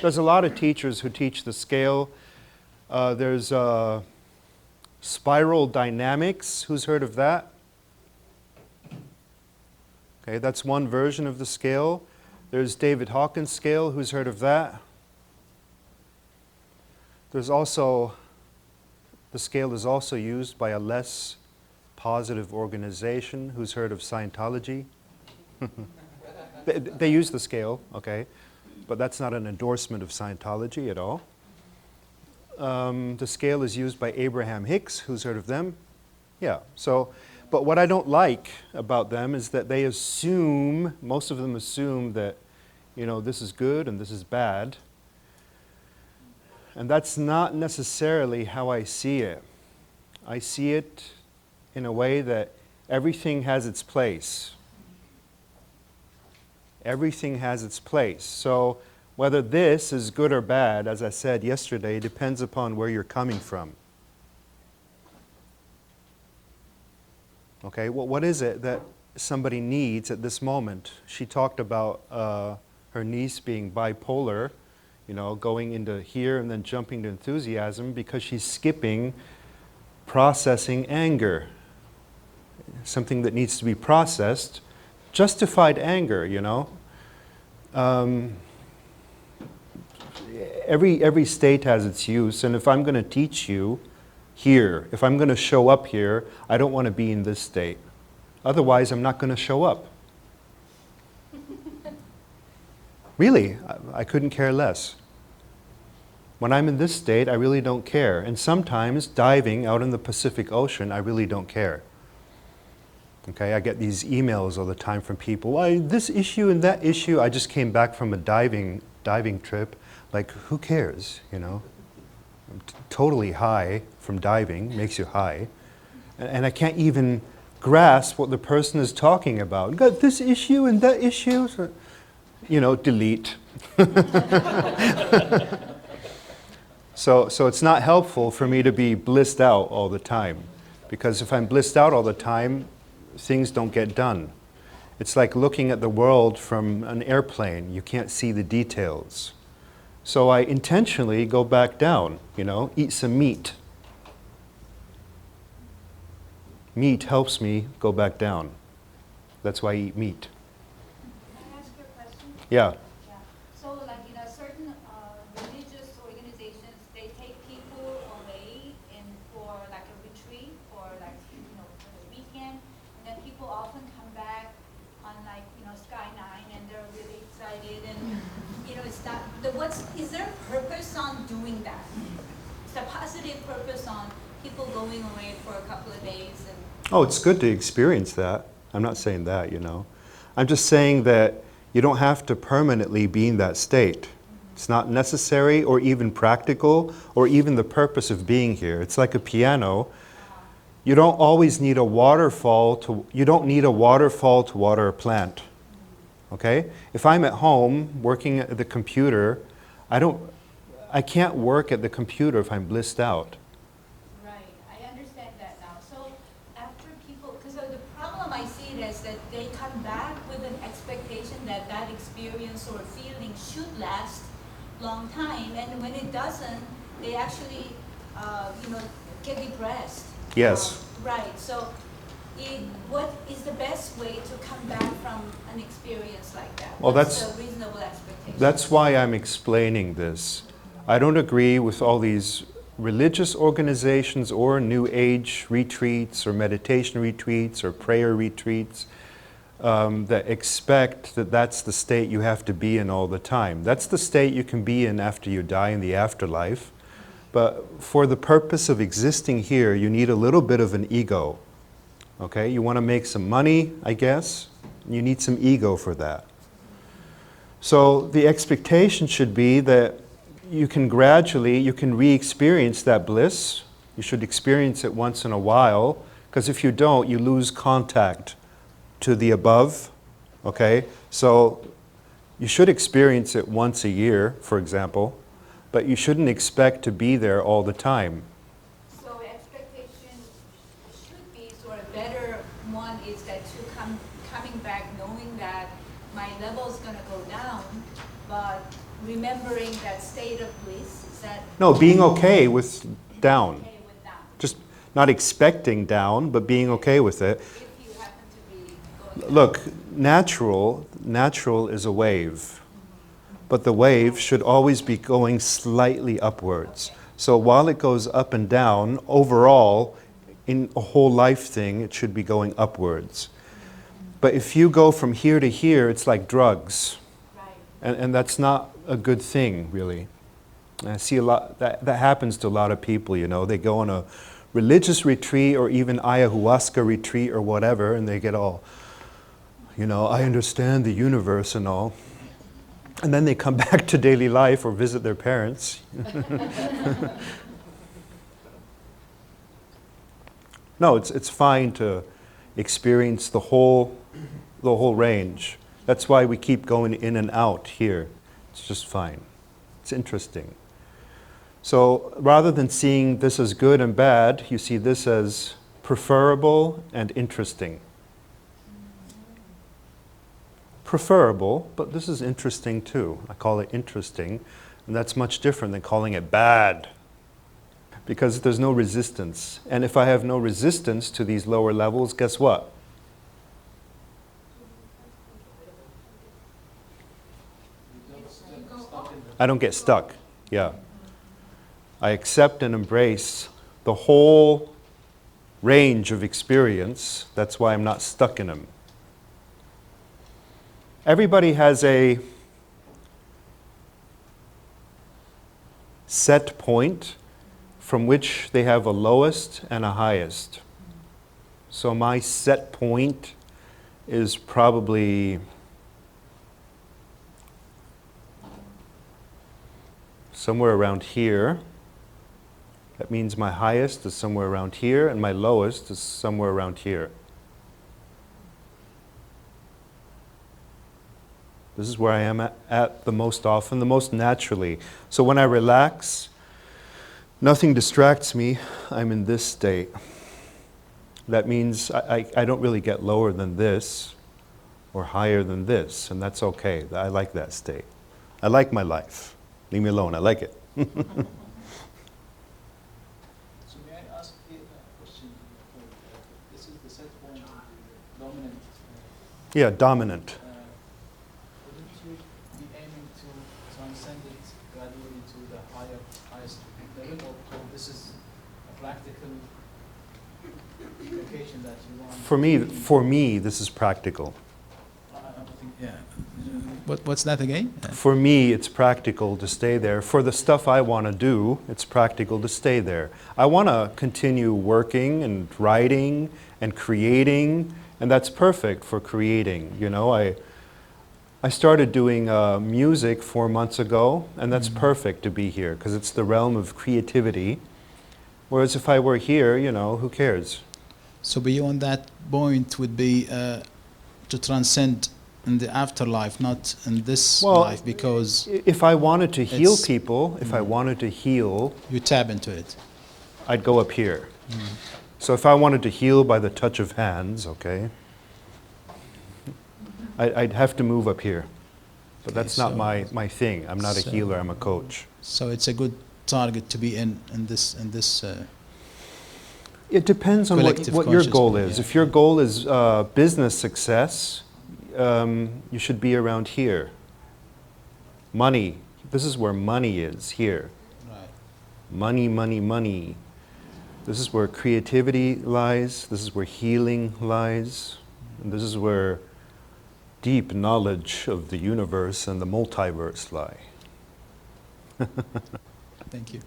There's a lot of teachers who teach the scale. There's spiral dynamics. Who's heard of that? Okay, that's one version of the scale. There's David Hawkins' scale. Who's heard of that? There's also, the scale is also used by a less positive organization. Who's heard of Scientology? They use the scale, okay, but that's not an endorsement of Scientology at all. The scale is used by Abraham Hicks. Who's heard of them? Yeah, so, but what I don't like about them is that they assume, most of them assume that, you know, this is good and this is bad. And that's not necessarily how I see it. I see it in a way that everything has its place. Everything has its place. So whether this is good or bad, as I said yesterday, depends upon where you're coming from. Okay, well, what is it that somebody needs at this moment? She talked about her niece being bipolar, you know, going into here and then jumping to enthusiasm because she's skipping processing anger. Something that needs to be processed. Justified anger, you know. Every state has its use, and if I'm going to teach you here, if I'm going to show up here, I don't want to be in this state. Otherwise, I'm not going to show up. Really, I couldn't care less. When I'm in this state, I really don't care. And sometimes, diving out in the Pacific Ocean, I really don't care. Okay, I get these emails all the time from people, why this issue and that issue. I just came back from a diving trip. Like, who cares, you know? I'm totally high from diving, makes you high. And I can't even grasp what the person is talking about. Got this issue and that issue. So, you know, delete. So it's not helpful for me to be blissed out all the time. Because if I'm blissed out all the time, things don't get done. It's like looking at the world from an airplane. You can't see the details. So I intentionally go back down, you know, eat some meat. Meat helps me go back down. That's why I eat meat. Can I ask you a question? Yeah. Yeah. So, like, you know, certain religious organizations, they take people away for like a retreat or like, you know, for the weekend, and then people often come back on like, you know, Sky 9, and they're really excited, and you know, it's not is there a purpose on doing that? Is there a positive purpose on people going away for a couple of days? And Oh, it's good to experience that. I'm not saying that, you know. I'm just saying that you don't have to permanently be in that state. It's not necessary or even practical or even the purpose of being here. It's like a piano. You don't always need a waterfall to water a plant. Okay? If I'm at home working at the computer, I can't work at the computer if I'm blissed out. right, I understand that now. So after people, because the problem I see it is that they come back with an expectation that that experience or feeling should last long time, and when it doesn't, they actually, you know, get depressed. Yes. Right. So, what is the best way to come back from an experience like that? Well, What's that's the reasonable expectation? That's why I'm explaining this. I don't agree with all these religious organizations or New Age retreats or meditation retreats or prayer retreats that expect that that's the state you have to be in all the time. That's the state you can be in after you die in the afterlife. But for the purpose of existing here, you need a little bit of an ego. Okay? You want to make some money, I guess. You need some ego for that. So the expectation should be that you can re-experience that bliss. You should experience it once in a while, because if you don't, you lose contact to the above. Okay? So you should experience it once a year, for example, but you shouldn't expect to be there all the time. So expectation should be sort of better. One is that coming back knowing that my level is going to go down, but remembering that state of bliss? Is that No, being okay with down. okay with that? Just not expecting down, but being okay with it. If you happen to be going down. Look, natural is a wave, but the wave should always be going slightly upwards. So while it goes up and down, overall, in a whole life thing, it should be going upwards. But if you go from here to here, it's like drugs. Right. And that's not a good thing, really. And I see a lot, that happens to a lot of people, you know. They go on a religious retreat or even ayahuasca retreat or whatever, and they get all, you know, I understand the universe and all. And then they come back to daily life or visit their parents. No, it's fine to experience the whole range. That's why we keep going in and out here. It's just fine. It's interesting. So rather than seeing this as good and bad, you see this as preferable and interesting. Preferable, but this is interesting too. I call it interesting, and that's much different than calling it bad, because there's no resistance. And if I have no resistance to these lower levels, guess what? I don't get stuck. Yeah. I accept and embrace the whole range of experience. That's why I'm not stuck in them. Everybody has a set point from which they have a lowest and a highest. So my set point is probably somewhere around here. That means my highest is somewhere around here, and my lowest is somewhere around here. This is where I am at the most often, the most naturally. So when I relax, nothing distracts me. I'm in this state. That means I don't really get lower than this or higher than this, and that's okay. I like that state. I like my life. Leave me alone. I like it. So may I ask a question? This is the set point of the dominant. Yeah, dominant. Wouldn't you be aiming to transcend it gradually to the highest level, or this is a practical location that you want? For me, this is practical. I think, yeah. What's that again? For me, it's practical to stay there. For the stuff I want to do, it's practical to stay there. I want to continue working and writing and creating, and that's perfect for creating. You know, I started doing music 4 months ago, and that's perfect to be here because it's the realm of creativity. Whereas if I were here, you know, who cares? So beyond that point would be to transcend in the afterlife, not in this life, because if I wanted to heal it's- people, if I wanted to heal, you tap into it. I'd go up here. So if I wanted to heal by the touch of hands, okay, I'd have to move up here. But Okay, that's not so- my thing. I'm not a so- healer, I'm a coach. So it's a good target to be in this. It depends on Collective what your goal consciousness, is. yeah. If your goal is business success, you should be around here. Money, this is where money is, here. Right. Money, money, money. This is where creativity lies. This is where healing lies. And this is where deep knowledge of the universe and the multiverse lie. Thank you.